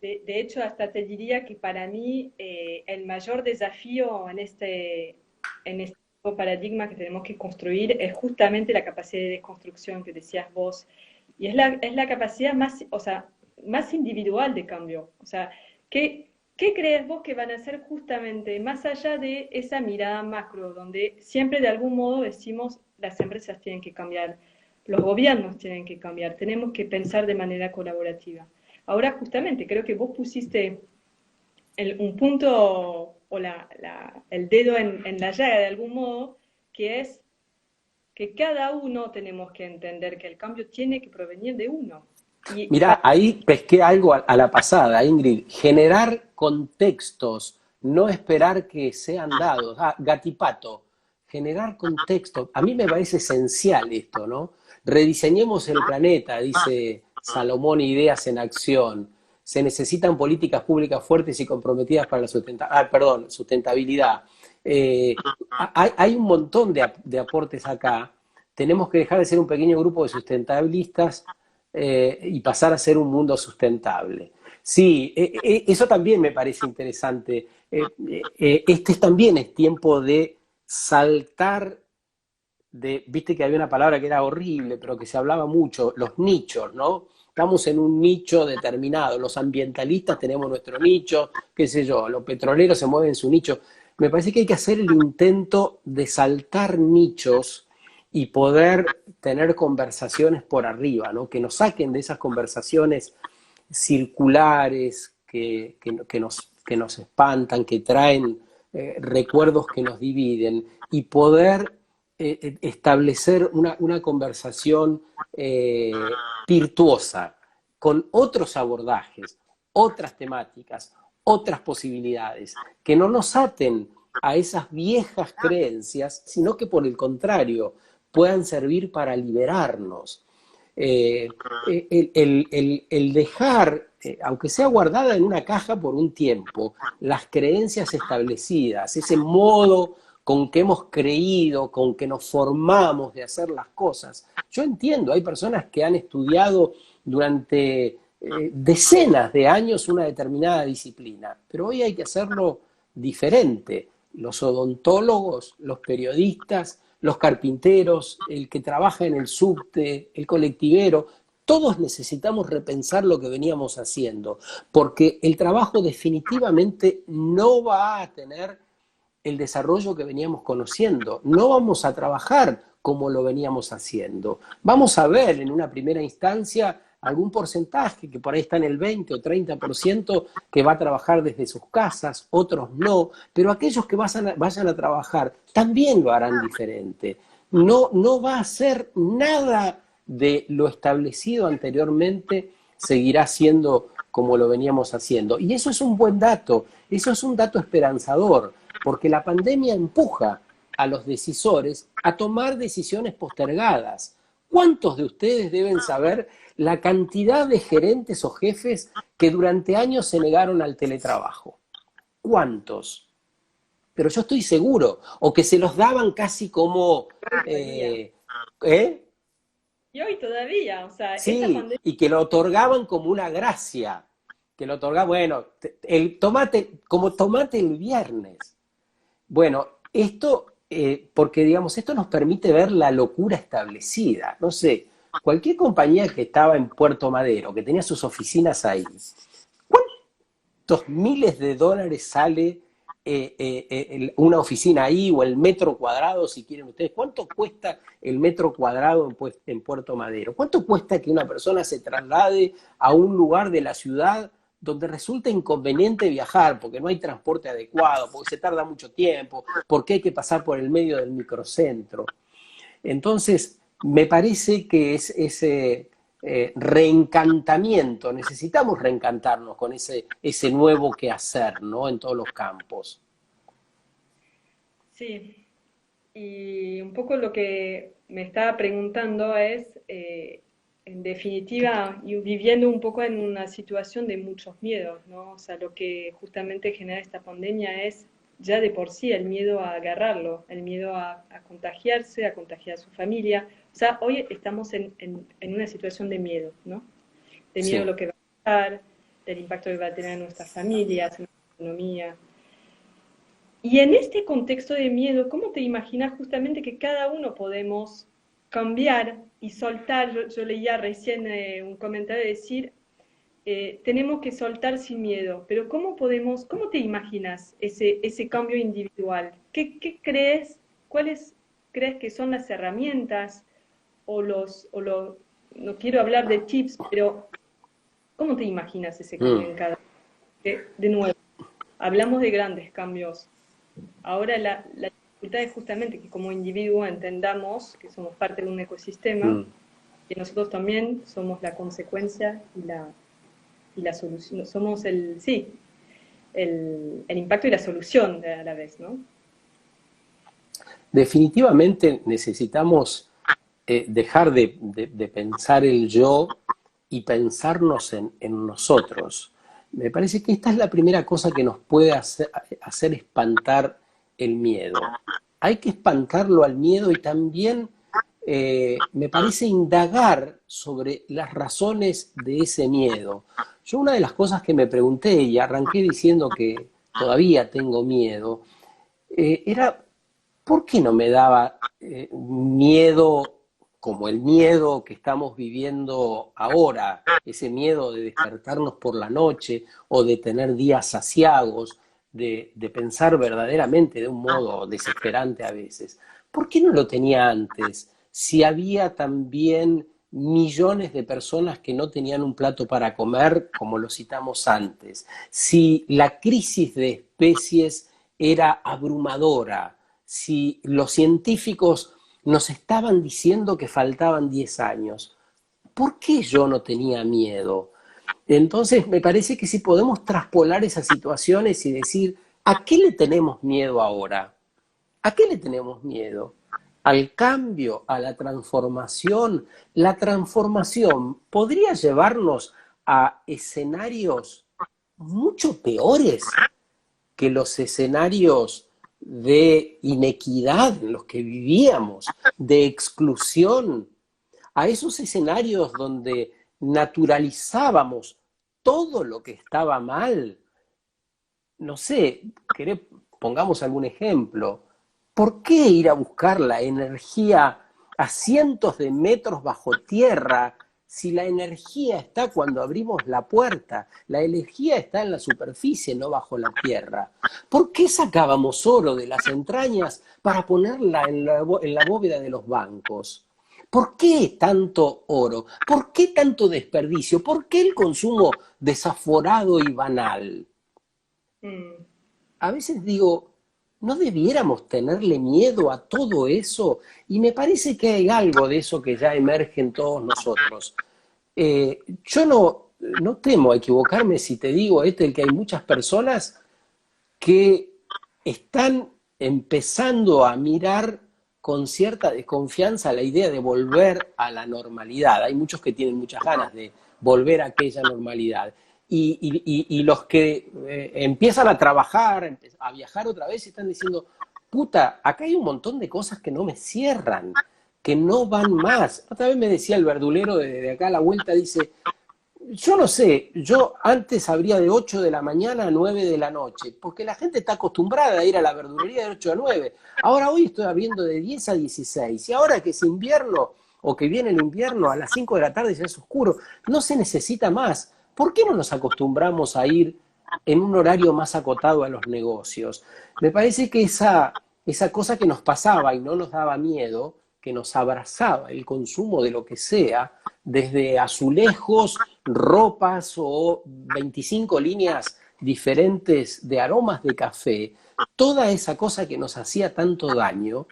De hecho, hasta te diría que para mí el mayor desafío en este nuevo paradigma que tenemos que construir es justamente la capacidad de desconstrucción que decías vos. Y es la capacidad más, o sea, más individual de cambio. O sea, ¿qué crees vos que van a hacer justamente más allá de esa mirada macro, donde siempre de algún modo decimos las empresas tienen que cambiar, los gobiernos tienen que cambiar, tenemos que pensar de manera colaborativa? Ahora justamente creo que vos pusiste un punto o el dedo en la llaga de algún modo, que es que cada uno tenemos que entender que el cambio tiene que provenir de uno. Mirá, ahí pesqué algo a la pasada, Ingrid. Generar contextos, no esperar que sean dados. Ah, Gatipato, generar contextos. A mí me parece esencial esto, ¿no? Rediseñemos el planeta, dice Salomón, ideas en acción. Se necesitan políticas públicas fuertes y comprometidas para la sustentabilidad. Hay un montón de aportes acá. Tenemos que dejar de ser un pequeño grupo de sustentabilistas y pasar a ser un mundo sustentable. Sí, eso también me parece interesante. Este también es tiempo de saltar viste que había una palabra que era horrible, pero que se hablaba mucho, los nichos, ¿no? Estamos en un nicho determinado, los ambientalistas tenemos nuestro nicho, qué sé yo, los petroleros se mueven en su nicho. Me parece que hay que hacer el intento de saltar nichos y poder tener conversaciones por arriba, ¿no? Que nos saquen de esas conversaciones circulares que nos espantan, que traen recuerdos que nos dividen, y poder establecer una conversación virtuosa, con otros abordajes, otras temáticas, otras posibilidades, que no nos aten a esas viejas creencias, sino que por el contrario puedan servir para liberarnos. El dejar, aunque sea guardada en una caja por un tiempo, las creencias establecidas, ese modo con que hemos creído, con que nos formamos de hacer las cosas. Yo entiendo, hay personas que han estudiado durante decenas de años una determinada disciplina, pero hoy hay que hacerlo diferente. Los odontólogos, los periodistas, los carpinteros, el que trabaja en el subte, el colectivero, todos necesitamos repensar lo que veníamos haciendo, porque el trabajo definitivamente no va a tener el desarrollo que veníamos conociendo. No vamos a trabajar como lo veníamos haciendo. Vamos a ver en una primera instancia algún porcentaje, que por ahí está en el 20 o 30%, que va a trabajar desde sus casas, otros no, pero aquellos que vayan a trabajar también lo harán diferente. No va a ser nada de lo establecido anteriormente, seguirá siendo como lo veníamos haciendo. Y eso es un buen dato, eso es un dato esperanzador, porque la pandemia empuja a los decisores a tomar decisiones postergadas. ¿Cuántos de ustedes deben saber la cantidad de gerentes o jefes que durante años se negaron al teletrabajo? ¿Cuántos? Pero yo estoy seguro, o que se los daban casi como, ¿eh? Y hoy todavía, o sea, esta Sí, pandemia, y que lo otorgaban como una gracia, que lo otorgaban, bueno, el tomate, como tomate el viernes. Bueno, esto, porque digamos, esto nos permite ver la locura establecida. No sé, cualquier compañía que estaba en Puerto Madero, que tenía sus oficinas ahí, ¿cuántos miles de dólares sale una oficina ahí o el metro cuadrado, si quieren ustedes? ¿Cuánto cuesta el metro cuadrado en Puerto Madero? ¿Cuánto cuesta que una persona se traslade a un lugar de la ciudad donde resulta inconveniente viajar, porque no hay transporte adecuado, porque se tarda mucho tiempo, porque hay que pasar por el medio del microcentro? Entonces, me parece que es ese reencantamiento, necesitamos reencantarnos con ese nuevo quehacer, ¿no? En todos los campos. sí. Y un poco lo que me estaba preguntando es, en definitiva, y viviendo un poco en una situación de muchos miedos, ¿no? O sea, lo que justamente genera esta pandemia es ya de por sí el miedo a agarrarlo, el miedo a contagiarse, a contagiar a su familia. O sea, hoy estamos en una situación de miedo, ¿no? De miedo a Sí. lo que va a pasar, del impacto que va a tener en nuestras familias, en nuestra economía. Y en este contexto de miedo, ¿cómo te imaginas justamente que cada uno podemos cambiar y soltar? Yo leía recién un comentario de decir, tenemos que soltar sin miedo, pero ¿cómo podemos, cómo te imaginas ese cambio individual? ¿Qué crees, cuáles crees que son las herramientas no quiero hablar de tips, pero ¿cómo te imaginas ese cambio Mm. en cada uno? De nuevo, hablamos de grandes cambios. Ahora la dificultad es justamente que como individuo entendamos que somos parte de un ecosistema, Mm. que nosotros también somos la consecuencia y la solución, somos sí, el impacto y la solución a la vez, ¿no? Definitivamente necesitamos dejar de pensar el yo y pensarnos en nosotros. Me parece que esta es la primera cosa que nos puede hacer espantar el miedo. Hay que espantarlo al miedo y también me parece indagar sobre las razones de ese miedo. Yo una de las cosas que me pregunté y arranqué diciendo que todavía tengo miedo, era ¿por qué no me daba miedo como el miedo que estamos viviendo ahora? Ese miedo de despertarnos por la noche o de tener días asiagos, de pensar verdaderamente de un modo desesperante a veces. ¿Por qué no lo tenía antes? Si había también millones de personas que no tenían un plato para comer, como lo citamos antes. Si la crisis de especies era abrumadora, si los científicos nos estaban diciendo que faltaban 10 años, ¿por qué yo no tenía miedo? Entonces, me parece que si podemos traspolar esas situaciones y decir, ¿a qué le tenemos miedo ahora? ¿A qué le tenemos miedo? Al cambio, a la transformación. La transformación podría llevarnos a escenarios mucho peores que los escenarios de inequidad en los que vivíamos, de exclusión, a esos escenarios donde naturalizábamos todo lo que estaba mal. No sé, pongamos algún ejemplo. ¿Por qué ir a buscar la energía a cientos de metros bajo tierra si la energía está cuando abrimos la puerta? La energía está en la superficie, no bajo la tierra. ¿Por qué sacábamos oro de las entrañas para ponerla en la bóveda de los bancos? ¿Por qué tanto oro? ¿Por qué tanto desperdicio? ¿Por qué el consumo desaforado y banal? Mm, A veces digo, ¿no debiéramos tenerle miedo a todo eso? Y me parece que hay algo de eso que ya emerge en todos nosotros. Yo no temo a equivocarme si te digo, que hay muchas personas que están empezando a mirar con cierta desconfianza la idea de volver a la normalidad. Hay muchos que tienen muchas ganas de volver a aquella normalidad. Y los que empiezan a trabajar, a viajar otra vez, están diciendo, puta, acá hay un montón de cosas que no me cierran, que no van más. Otra vez me decía el verdulero de acá a la vuelta, dice, yo no sé, yo antes abría de 8 de la mañana a 9 de la noche, porque la gente está acostumbrada a ir a la verdulería de 8 a 9. Ahora hoy estoy abriendo de 10 a 16, y ahora que es invierno, o que viene el invierno, a las 5 de la tarde ya es oscuro, no se necesita más. ¿Por qué no nos acostumbramos a ir en un horario más acotado a los negocios? Me parece que esa cosa que nos pasaba y no nos daba miedo, que nos abrazaba el consumo de lo que sea, desde azulejos, ropas o 25 líneas diferentes de aromas de café, toda esa cosa que nos hacía tanto daño,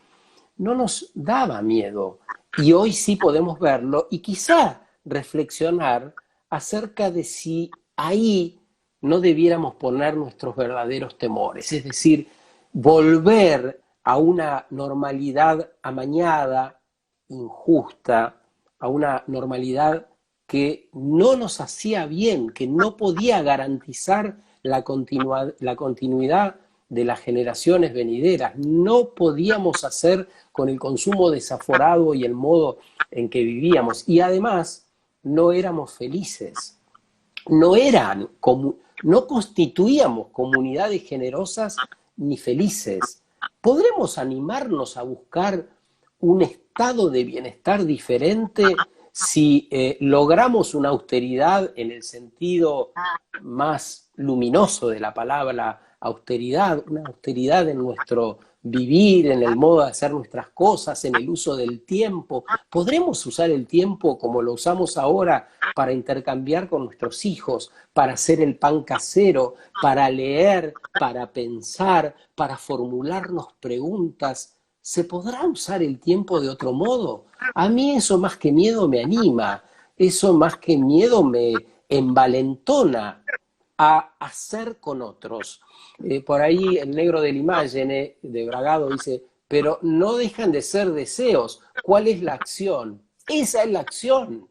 no nos daba miedo. Y hoy sí podemos verlo y quizá reflexionar acerca de si ahí no debiéramos poner nuestros verdaderos temores, es decir, volver a una normalidad amañada, injusta, a una normalidad que no nos hacía bien, que no podía garantizar la continuidad de las generaciones venideras. No podíamos hacer con el consumo desaforado y el modo en que vivíamos. Y además, no éramos felices. No constituíamos comunidades generosas ni felices. ¿Podremos animarnos a buscar un estado de bienestar diferente si logramos una austeridad en el sentido más luminoso de la palabra austeridad, una austeridad en nuestro vivir, en el modo de hacer nuestras cosas, en el uso del tiempo? ¿Podremos usar el tiempo como lo usamos ahora para intercambiar con nuestros hijos, para hacer el pan casero, para leer, para pensar, para formularnos preguntas? ¿Se podrá usar el tiempo de otro modo? A mí eso más que miedo me anima, eso más que miedo me envalentona a hacer con otros. Por ahí el negro del Imagine de Bragado dice, pero no dejan de ser deseos. ¿Cuál es la acción? Esa es la acción.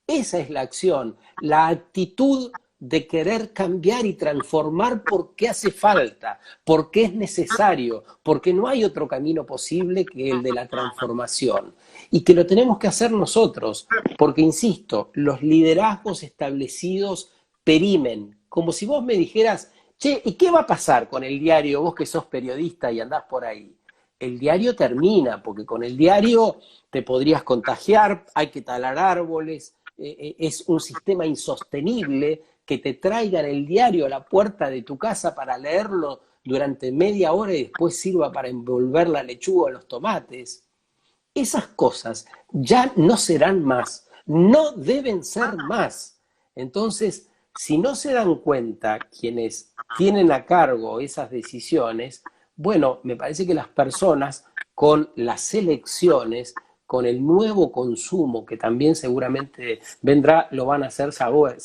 Esa es la acción, la actitud de querer cambiar y transformar porque hace falta, porque es necesario, porque no hay otro camino posible que el de la transformación. Y que lo tenemos que hacer nosotros, porque, insisto, los liderazgos establecidos perimen. Como si vos me dijeras, che, ¿y qué va a pasar con el diario, vos que sos periodista y andás por ahí? El diario termina, porque con el diario te podrías contagiar, hay que talar árboles, es un sistema insostenible que te traigan el diario a la puerta de tu casa para leerlo durante media hora y después sirva para envolver la lechuga o los tomates. Esas cosas ya no serán más, no deben ser más. Entonces, si no se dan cuenta quienes tienen a cargo esas decisiones, bueno, me parece que las personas con las elecciones, con el nuevo consumo que también seguramente vendrá, lo van a hacer saber.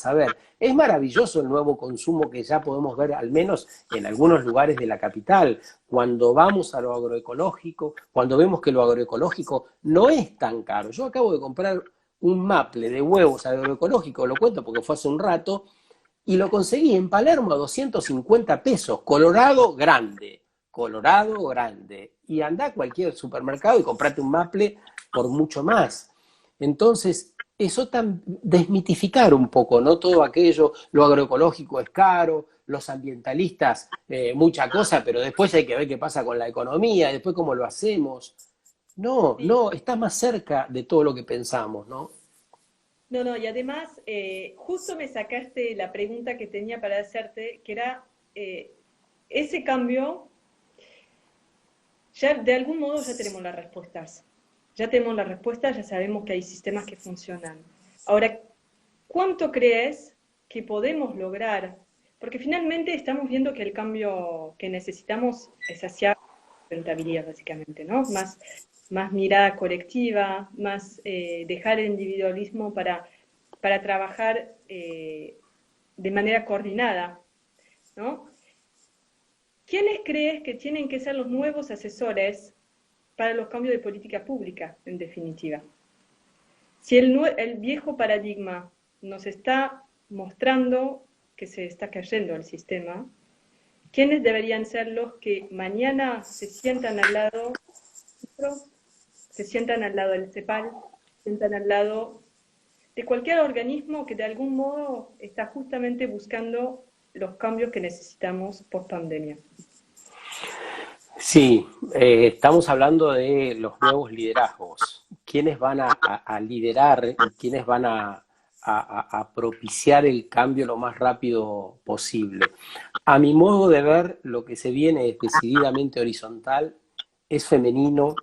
Es maravilloso el nuevo consumo que ya podemos ver, al menos en algunos lugares de la capital, cuando vamos a lo agroecológico, cuando vemos que lo agroecológico no es tan caro. Yo acabo de comprar un maple de huevos agroecológico, lo cuento porque fue hace un rato, y lo conseguí en Palermo a 250 pesos, Colorado grande. Y anda a cualquier supermercado y comprate un maple por mucho más. Entonces, eso desmitificar un poco, ¿no? Todo aquello, lo agroecológico es caro, los ambientalistas, mucha cosa, pero después hay que ver qué pasa con la economía, después cómo lo hacemos. No, Sí. no, está más cerca de todo lo que pensamos, ¿no? No, no, y además, justo me sacaste la pregunta que tenía para hacerte, que era ese cambio, ya de algún modo ya tenemos las respuestas. Ya tenemos las respuestas, ya sabemos que hay sistemas que funcionan. Ahora, ¿cuánto crees que podemos lograr? Porque finalmente estamos viendo que el cambio que necesitamos es hacia rentabilidad, básicamente, ¿no? Más mirada colectiva, más dejar el individualismo para trabajar de manera coordinada, ¿no? ¿Quiénes crees que tienen que ser los nuevos asesores para los cambios de política pública, en definitiva. Si el viejo paradigma nos está mostrando que se está cayendo el sistema, ¿quiénes deberían ser los que mañana se sientan al lado nuestro, se sientan al lado del CEPAL, se sientan al lado de cualquier organismo que de algún modo está justamente buscando los cambios que necesitamos post pandemia? Sí, estamos hablando de los nuevos liderazgos. ¿Quiénes van a liderar? ¿Quiénes van a propiciar el cambio lo más rápido posible? A mi modo de ver, lo que se viene es decididamente horizontal, es femenino,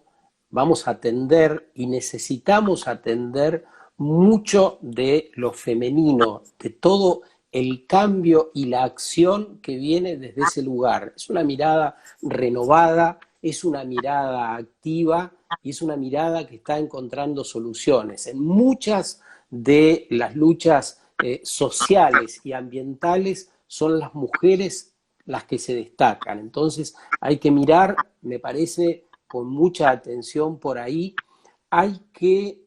vamos a atender y necesitamos atender mucho de lo femenino, de todo el cambio y la acción que viene desde ese lugar. Es una mirada renovada, es una mirada activa y es una mirada que está encontrando soluciones. En muchas de las luchas sociales y ambientales son las mujeres las que se destacan. Entonces hay que mirar, me parece, con mucha atención por ahí. Hay que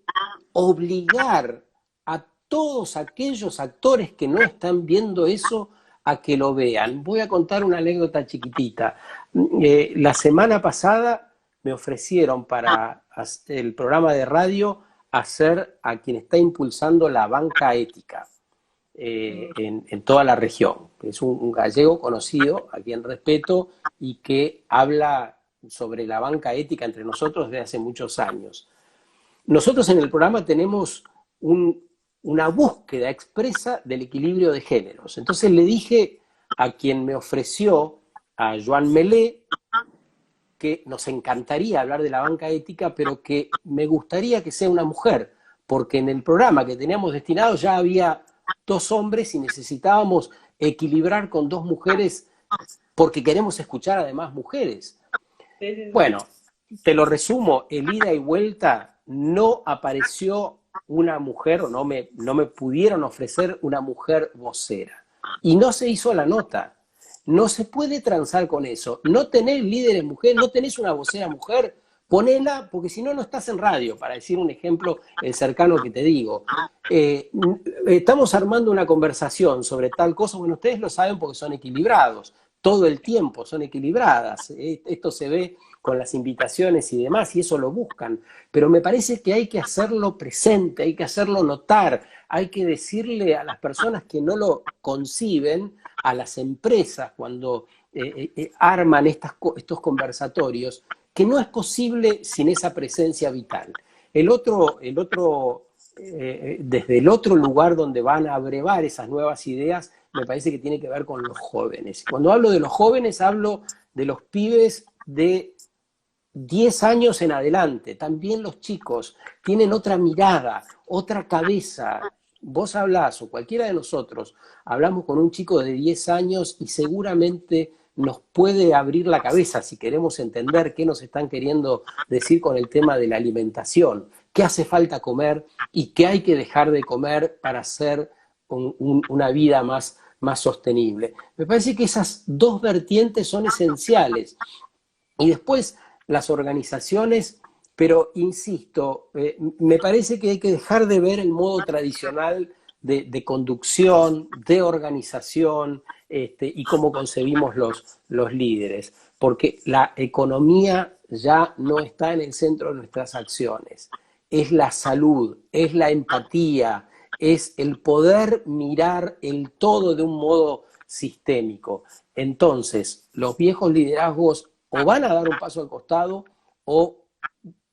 obligar a todos aquellos actores que no están viendo eso a que lo vean. Voy a contar una anécdota chiquitita. La semana pasada me ofrecieron para el programa de radio hacer a quien está impulsando la banca ética en toda la región. Es un gallego conocido, a quien respeto, y que habla sobre la banca ética entre nosotros desde hace muchos años. Nosotros en el programa tenemos una búsqueda expresa del equilibrio de géneros. Entonces le dije a quien me ofreció, a Joan Melé, que nos encantaría hablar de la banca ética, pero que me gustaría que sea una mujer, porque en el programa que teníamos destinado ya había 2 hombres y necesitábamos equilibrar con 2 mujeres porque queremos escuchar además mujeres. Sí, sí, sí. Bueno, te lo resumo, el ida y vuelta no apareció una mujer, o no me pudieron ofrecer una mujer vocera. Y no se hizo la nota. No se puede transar con eso. No tenés líderes mujeres, no tenés una vocera mujer, ponela, porque si no, no estás en radio, para decir un ejemplo cercano que te digo. Estamos armando una conversación sobre tal cosa, bueno, ustedes lo saben porque son equilibrados, todo el tiempo son equilibradas. Esto se ve con las invitaciones y demás, y eso lo buscan. Pero me parece que hay que hacerlo presente, hay que hacerlo notar, hay que decirle a las personas que no lo conciben, a las empresas cuando arman estos conversatorios, que no es posible sin esa presencia vital. Desde el otro lugar donde van a brevar esas nuevas ideas, me parece que tiene que ver con los jóvenes. Cuando hablo de los jóvenes, hablo de los pibes de 10 años en adelante. También los chicos tienen otra mirada, otra cabeza. Vos hablás, o cualquiera de nosotros, hablamos con un chico de 10 años y seguramente nos puede abrir la cabeza si queremos entender qué nos están queriendo decir con el tema de la alimentación, qué hace falta comer y qué hay que dejar de comer para hacer una vida más sostenible. Me parece que esas 2 vertientes son esenciales. Y después las organizaciones, pero insisto, me parece que hay que dejar de ver el modo tradicional de conducción, de organización, y cómo concebimos los líderes, porque la economía ya no está en el centro de nuestras acciones. Es la salud, es la empatía, es el poder mirar el todo de un modo sistémico. Entonces, los viejos liderazgos o van a dar un paso al costado o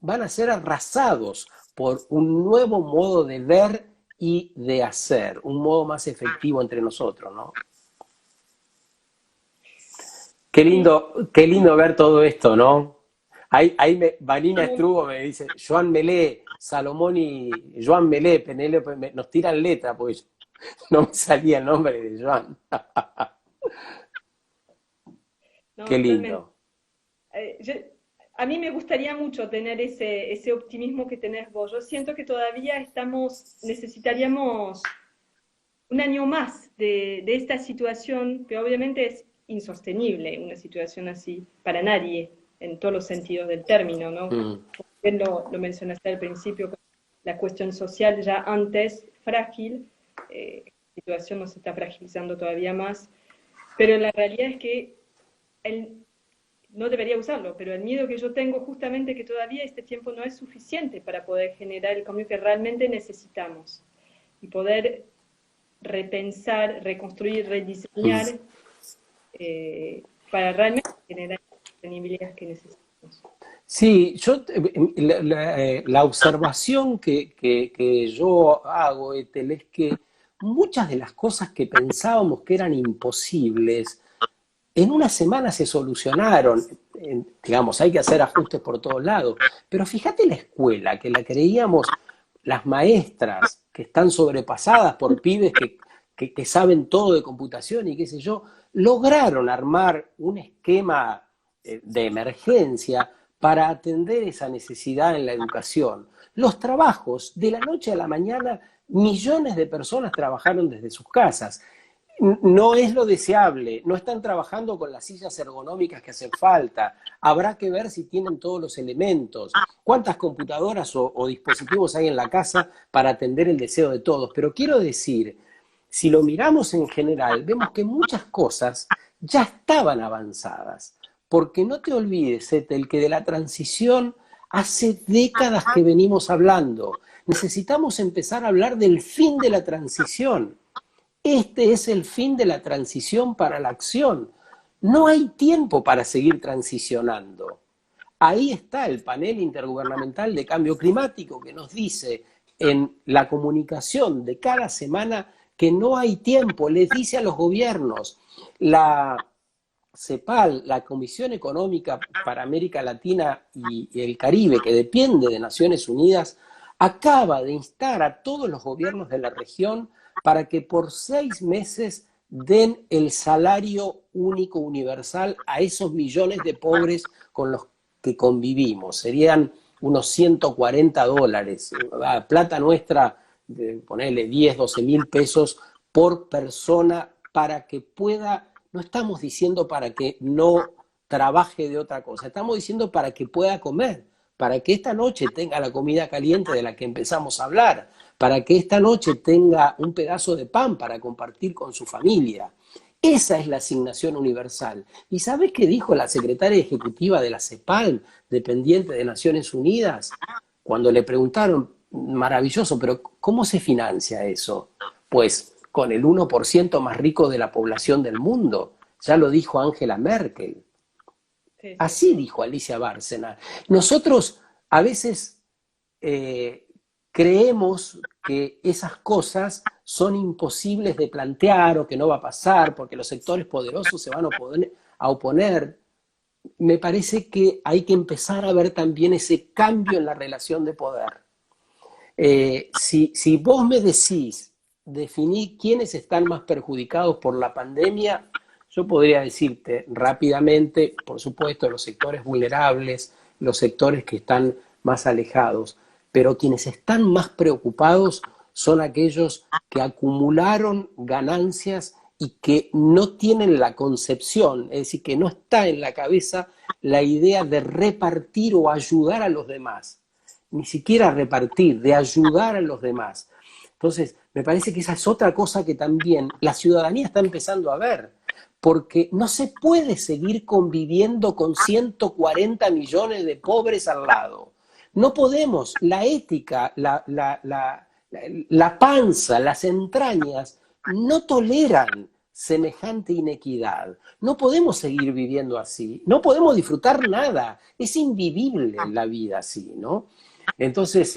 van a ser arrasados por un nuevo modo de ver y de hacer, un modo más efectivo entre nosotros, ¿no? Qué lindo ver todo esto, ¿no? Vanina Estrugo me dice, Joan Melé, Salomón y Joan Melé, Penélope, nos tiran letra, pues no me salía el nombre de Joan. No, Qué totalmente. lindo. A mí me gustaría mucho tener ese optimismo que tenés vos. Yo siento que todavía necesitaríamos un año más de esta situación, que obviamente es insostenible, una situación así, para nadie. en todos los sentidos del término, ¿no? Mm. Bien lo mencionaste al principio, la cuestión social ya antes frágil, la situación nos está fragilizando todavía más, pero la realidad es que no debería usarlo, pero el miedo que yo tengo justamente es que todavía este tiempo no es suficiente para poder generar el cambio que realmente necesitamos y poder repensar, reconstruir, rediseñar para realmente generar la sostenibilidad que necesitamos. Sí, la observación que yo hago, Ethel, es que muchas de las cosas que pensábamos que eran imposibles, en una semana se solucionaron. Digamos, hay que hacer ajustes por todos lados, pero fíjate la escuela, que la creíamos, las maestras que están sobrepasadas por pibes que saben todo de computación y qué sé yo, lograron armar un esquema de emergencia para atender esa necesidad en la educación. Los trabajos, de la noche a la mañana, millones de personas trabajaron desde sus casas. No es lo deseable, no están trabajando con las sillas ergonómicas que hacen falta, habrá que ver si tienen todos los elementos, cuántas computadoras o dispositivos hay en la casa para atender el deseo de todos. Pero quiero decir, si lo miramos en general, vemos que muchas cosas ya estaban avanzadas, porque no te olvides, Ethel, que de la transición hace décadas que venimos hablando. Necesitamos empezar a hablar del fin de la transición. Este es el fin de la transición para la acción. No hay tiempo para seguir transicionando. Ahí está el panel intergubernamental de cambio climático que nos dice en la comunicación de cada semana que no hay tiempo, les dice a los gobiernos. La CEPAL, la Comisión Económica para América Latina y el Caribe, que depende de Naciones Unidas, acaba de instar a todos los gobiernos de la región para que por 6 meses den el salario único universal a esos millones de pobres con los que convivimos. Serían unos $140, plata nuestra, ponerle 10, 12 mil pesos por persona para que pueda, no estamos diciendo para que no trabaje de otra cosa, estamos diciendo para que pueda comer, para que esta noche tenga la comida caliente de la que empezamos a hablar, para que esta noche tenga un pedazo de pan para compartir con su familia. Esa es la asignación universal. ¿Y sabes qué dijo la secretaria ejecutiva de la CEPAL, dependiente de Naciones Unidas? Cuando le preguntaron, maravilloso, pero ¿cómo se financia eso? Pues con el 1% más rico de la población del mundo. Ya lo dijo Angela Merkel. Así dijo Alicia Bárcena. Nosotros a veces creemos que esas cosas son imposibles de plantear o que no va a pasar porque los sectores poderosos se van a oponer. Me parece que hay que empezar a ver también ese cambio en la relación de poder. Si vos me decís, definí quiénes están más perjudicados por la pandemia, yo podría decirte rápidamente, por supuesto, los sectores vulnerables, los sectores que están más alejados, pero quienes están más preocupados son aquellos que acumularon ganancias y que no tienen la concepción, es decir, que no está en la cabeza la idea de repartir o ayudar a los demás, ni siquiera repartir, de ayudar a los demás. Entonces, me parece que esa es otra cosa que también la ciudadanía está empezando a ver, porque no se puede seguir conviviendo con 140 millones de pobres al lado. No podemos, la ética, la panza, las entrañas, no toleran semejante inequidad. No podemos seguir viviendo así, no podemos disfrutar nada, es invivible la vida así, ¿no? Entonces,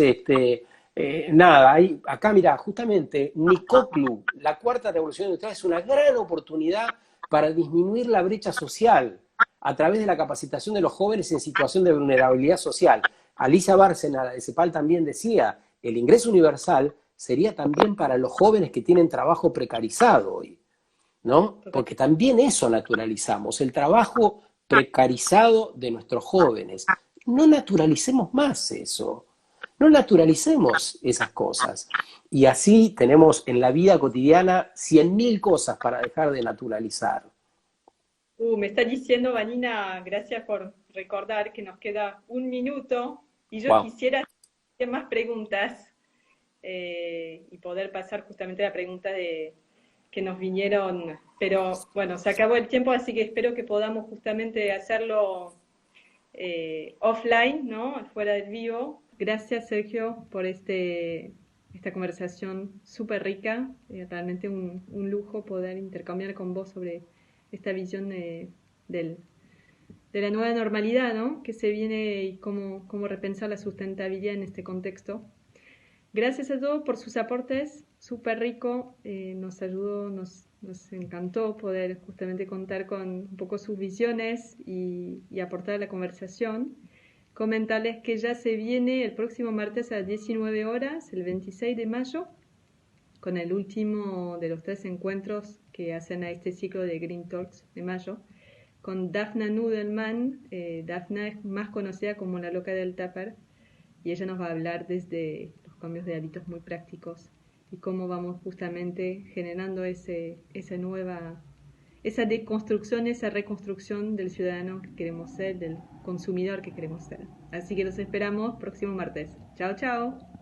nada, acá mira, justamente Nicoclu, la cuarta revolución industrial, es una gran oportunidad para disminuir la brecha social a través de la capacitación de los jóvenes en situación de vulnerabilidad social. Alicia Bárcena de CEPAL también decía, el ingreso universal sería también para los jóvenes que tienen trabajo precarizado hoy, ¿no? Porque también eso naturalizamos, el trabajo precarizado de nuestros jóvenes. No naturalicemos más eso, no naturalicemos esas cosas. Y así tenemos en la vida cotidiana 100.000 cosas para dejar de naturalizar. Me está diciendo, Vanina, gracias por recordar que nos queda un minuto y yo Wow. quisiera hacer más preguntas y poder pasar justamente a la pregunta que nos vinieron, pero bueno, se acabó el tiempo, así que espero que podamos justamente hacerlo offline, ¿no? Fuera del vivo. Gracias, Sergio, por esta conversación súper rica. Realmente un lujo poder intercambiar con vos sobre esta visión del, de la nueva normalidad, ¿no? Que se viene y cómo repensar la sustentabilidad en este contexto. Gracias a todos por sus aportes, súper rico, nos ayudó, nos encantó poder justamente contar con un poco sus visiones y aportar a la conversación. Comentarles que ya se viene el próximo martes a las 19 horas, el 26 de mayo, con el último de los 3 encuentros que hacen a este ciclo de Green Talks de mayo, con Daphna Nudelman. Daphna es más conocida como la loca del tupper, y ella nos va a hablar desde los cambios de hábitos muy prácticos y cómo vamos justamente generando esa deconstrucción, esa reconstrucción del ciudadano que queremos ser, del consumidor que queremos ser. Así que los esperamos próximo martes. Chao, chao.